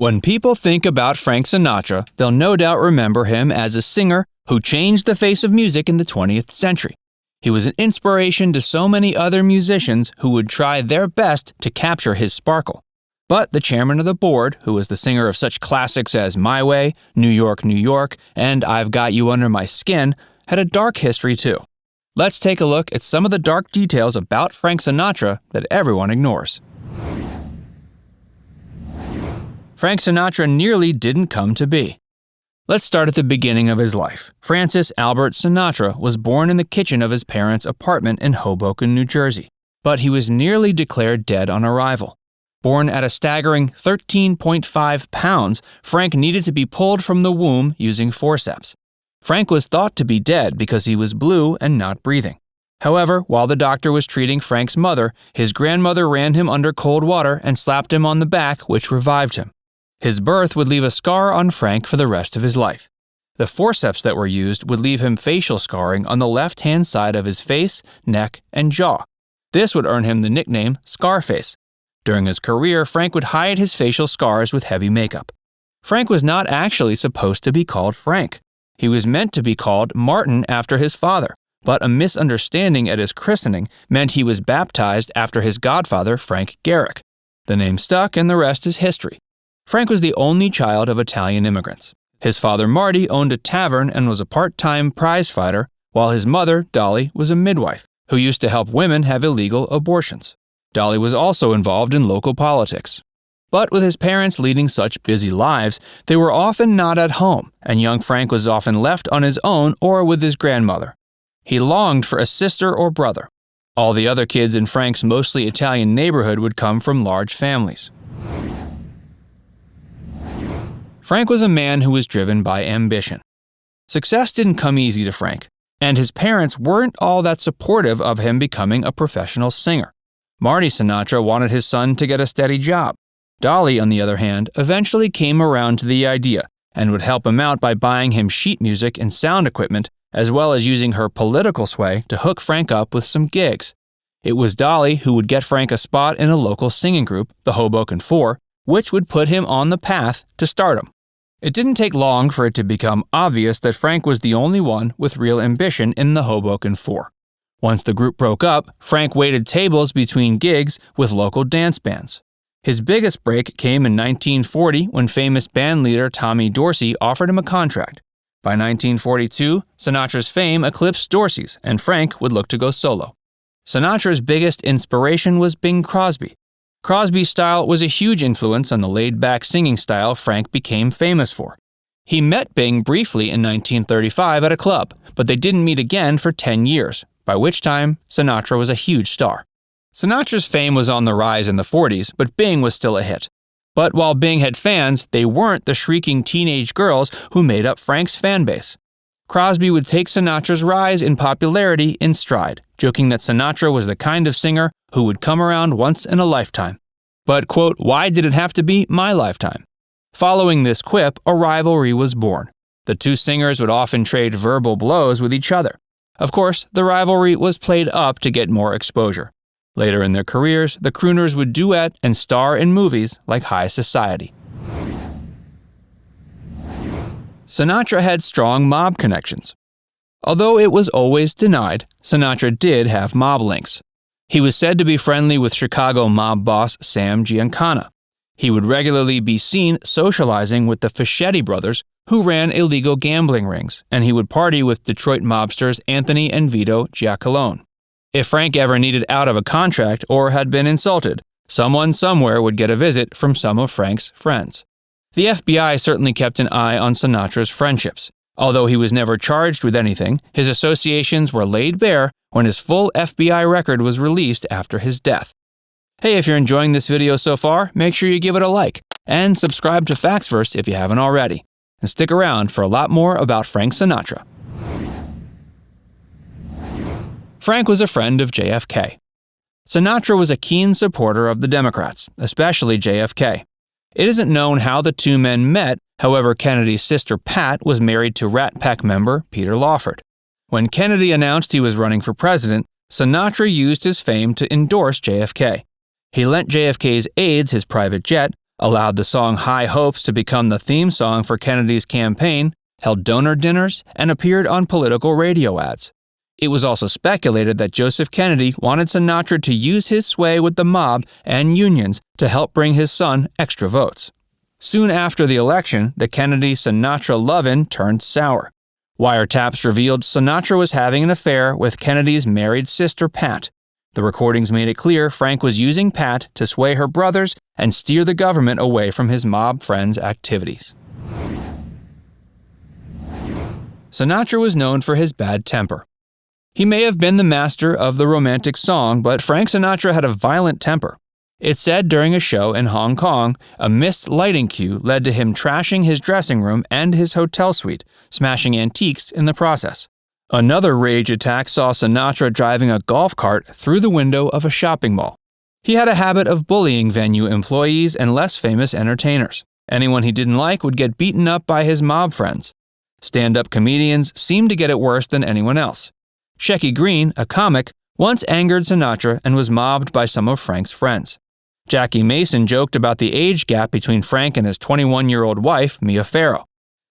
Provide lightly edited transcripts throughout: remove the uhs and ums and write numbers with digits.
When people think about Frank Sinatra, they'll no doubt remember him as a singer who changed the face of music in the 20th century. He was an inspiration to so many other musicians who would try their best to capture his sparkle. But the chairman of the board, who was the singer of such classics as My Way, New York, New York, and I've Got You Under My Skin, had a dark history too. Let's take a look at some of the dark details about Frank Sinatra that everyone ignores. Frank Sinatra nearly didn't come to be. Let's start at the beginning of his life. Francis Albert Sinatra was born in the kitchen of his parents' apartment in Hoboken, New Jersey, but he was nearly declared dead on arrival. Born at a staggering 13.5 pounds, Frank needed to be pulled from the womb using forceps. Frank was thought to be dead because he was blue and not breathing. However, while the doctor was treating Frank's mother, his grandmother ran him under cold water and slapped him on the back, which revived him. His birth would leave a scar on Frank for the rest of his life. The forceps that were used would leave him facial scarring on the left-hand side of his face, neck, and jaw. This would earn him the nickname Scarface. During his career, Frank would hide his facial scars with heavy makeup. Frank was not actually supposed to be called Frank. He was meant to be called Martin after his father, but a misunderstanding at his christening meant he was baptized after his godfather, Frank Garrick. The name stuck and the rest is history. Frank was the only child of Italian immigrants. His father, Marty, owned a tavern and was a part-time prize fighter, while his mother, Dolly, was a midwife who used to help women have illegal abortions. Dolly was also involved in local politics. But with his parents leading such busy lives, they were often not at home, and young Frank was often left on his own or with his grandmother. He longed for a sister or brother. All the other kids in Frank's mostly Italian neighborhood would come from large families. Frank was a man who was driven by ambition. Success didn't come easy to Frank, and his parents weren't all that supportive of him becoming a professional singer. Marty Sinatra wanted his son to get a steady job. Dolly, on the other hand, eventually came around to the idea and would help him out by buying him sheet music and sound equipment, as well as using her political sway to hook Frank up with some gigs. It was Dolly who would get Frank a spot in a local singing group, the Hoboken Four, which would put him on the path to stardom. It didn't take long for it to become obvious that Frank was the only one with real ambition in the Hoboken Four. Once the group broke up, Frank waited tables between gigs with local dance bands. His biggest break came in 1940 when famous bandleader Tommy Dorsey offered him a contract. By 1942, Sinatra's fame eclipsed Dorsey's, and Frank would look to go solo. Sinatra's biggest inspiration was Bing Crosby. Crosby's style was a huge influence on the laid-back singing style Frank became famous for. He met Bing briefly in 1935 at a club, but they didn't meet again for 10 years, by which time Sinatra was a huge star. Sinatra's fame was on the rise in the 40s, but Bing was still a hit. But while Bing had fans, they weren't the shrieking teenage girls who made up Frank's fan base. Crosby would take Sinatra's rise in popularity in stride, joking that Sinatra was the kind of singer who would come around once in a lifetime. But, quote, why did it have to be my lifetime? Following this quip, a rivalry was born. The two singers would often trade verbal blows with each other. Of course, the rivalry was played up to get more exposure. Later in their careers, the crooners would duet and star in movies like High Society. Sinatra had strong mob connections. Although it was always denied, Sinatra did have mob links. He was said to be friendly with Chicago mob boss Sam Giancana. He would regularly be seen socializing with the Fischetti brothers, who ran illegal gambling rings, and he would party with Detroit mobsters Anthony and Vito Giacalone. If Frank ever needed out of a contract or had been insulted, someone somewhere would get a visit from some of Frank's friends. The FBI certainly kept an eye on Sinatra's friendships. Although he was never charged with anything, his associations were laid bare when his full FBI record was released after his death. Hey, if you're enjoying this video so far, make sure you give it a like, and subscribe to Factsverse if you haven't already. And stick around for a lot more about Frank Sinatra. Frank was a friend of JFK. Sinatra was a keen supporter of the Democrats, especially JFK. It isn't known how the two men met, however Kennedy's sister Pat was married to Rat Pack member Peter Lawford. When Kennedy announced he was running for president, Sinatra used his fame to endorse JFK. He lent JFK's aides his private jet, allowed the song High Hopes to become the theme song for Kennedy's campaign, held donor dinners, and appeared on political radio ads. It was also speculated that Joseph Kennedy wanted Sinatra to use his sway with the mob and unions to help bring his son extra votes. Soon after the election, the Kennedy-Sinatra love-in turned sour. Wiretaps revealed Sinatra was having an affair with Kennedy's married sister, Pat. The recordings made it clear Frank was using Pat to sway her brothers and steer the government away from his mob friends' activities. Sinatra was known for his bad temper. He may have been the master of the romantic song, but Frank Sinatra had a violent temper. It's said during a show in Hong Kong, a missed lighting cue led to him trashing his dressing room and his hotel suite, smashing antiques in the process. Another rage attack saw Sinatra driving a golf cart through the window of a shopping mall. He had a habit of bullying venue employees and less famous entertainers. Anyone he didn't like would get beaten up by his mob friends. Stand-up comedians seemed to get it worse than anyone else. Shecky Greene, a comic, once angered Sinatra and was mobbed by some of Frank's friends. Jackie Mason joked about the age gap between Frank and his 21-year-old wife, Mia Farrow.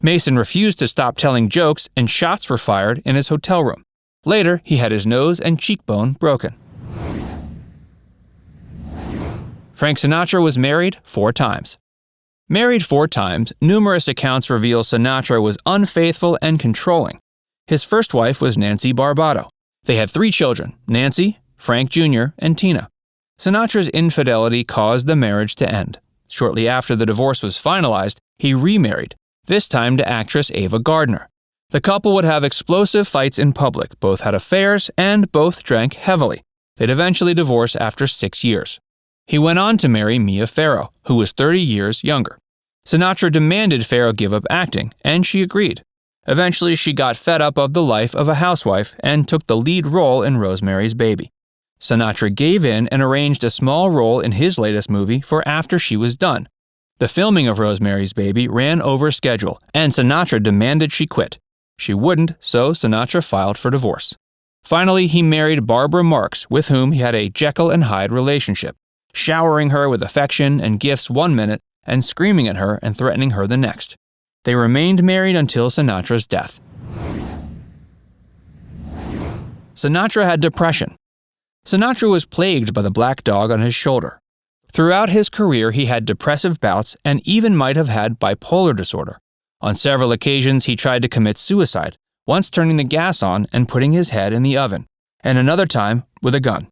Mason refused to stop telling jokes and shots were fired in his hotel room. Later, he had his nose and cheekbone broken. Frank Sinatra was married 4 times. Married 4 times, numerous accounts reveal Sinatra was unfaithful and controlling. His first wife was Nancy Barbato. They had 3 children, Nancy, Frank Jr., and Tina. Sinatra's infidelity caused the marriage to end. Shortly after the divorce was finalized, he remarried, this time to actress Ava Gardner. The couple would have explosive fights in public, both had affairs, and both drank heavily. They'd eventually divorce after 6 years. He went on to marry Mia Farrow, who was 30 years younger. Sinatra demanded Farrow give up acting, and she agreed. Eventually, she got fed up of the life of a housewife and took the lead role in Rosemary's Baby. Sinatra gave in and arranged a small role in his latest movie for after she was done. The filming of Rosemary's Baby ran over schedule, and Sinatra demanded she quit. She wouldn't, so Sinatra filed for divorce. Finally, he married Barbara Marx, with whom he had a Jekyll and Hyde relationship, showering her with affection and gifts one minute and screaming at her and threatening her the next. They remained married until Sinatra's death. Sinatra had depression. Sinatra was plagued by the black dog on his shoulder. Throughout his career, he had depressive bouts and even might have had bipolar disorder. On several occasions, he tried to commit suicide, once turning the gas on and putting his head in the oven, and another time with a gun.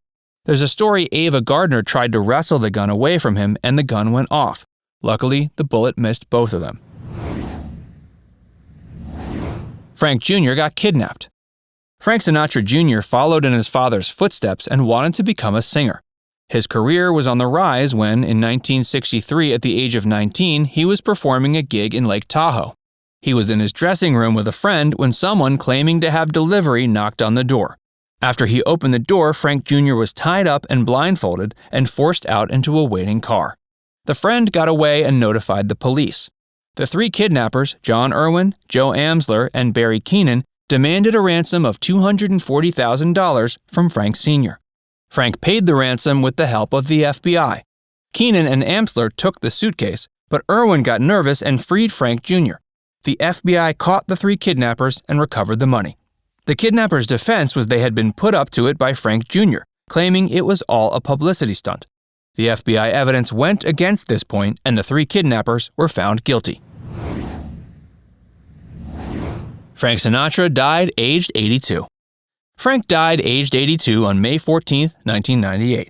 There's a story Ava Gardner tried to wrestle the gun away from him and the gun went off. Luckily, the bullet missed both of them. Frank Jr. got kidnapped. Frank Sinatra Jr. followed in his father's footsteps and wanted to become a singer. His career was on the rise when, in 1963, at the age of 19, he was performing a gig in Lake Tahoe. He was in his dressing room with a friend when someone claiming to have delivery knocked on the door. After he opened the door, Frank Jr. was tied up and blindfolded and forced out into a waiting car. The friend got away and notified the police. The 3 kidnappers, John Irwin, Joe Amsler, and Barry Keenan, demanded a ransom of $240,000 from Frank Sr. Frank paid the ransom with the help of the FBI. Keenan and Amsler took the suitcase, but Irwin got nervous and freed Frank Jr. The FBI caught the 3 kidnappers and recovered the money. The kidnappers' defense was they had been put up to it by Frank Jr., claiming it was all a publicity stunt. The FBI evidence went against this point, and the 3 kidnappers were found guilty. Frank Sinatra died aged 82. Frank died aged 82 on May 14, 1998.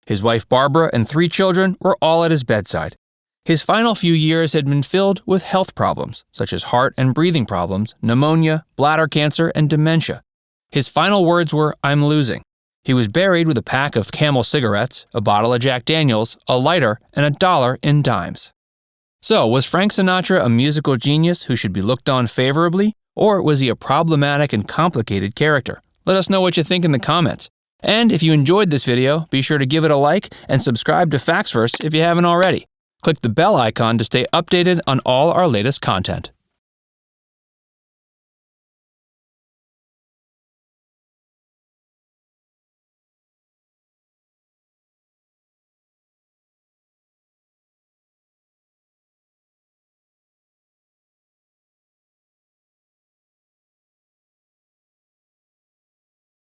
His wife Barbara and 3 children were all at his bedside. His final few years had been filled with health problems, such as heart and breathing problems, pneumonia, bladder cancer, and dementia. His final words were, "I'm losing." He was buried with a pack of Camel cigarettes, a bottle of Jack Daniels, a lighter, and $1 in dimes. So, was Frank Sinatra a musical genius who should be looked on favorably, or was he a problematic and complicated character? Let us know what you think in the comments. And if you enjoyed this video, be sure to give it a like and subscribe to Facts Verse if you haven't already. Click the bell icon to stay updated on all our latest content.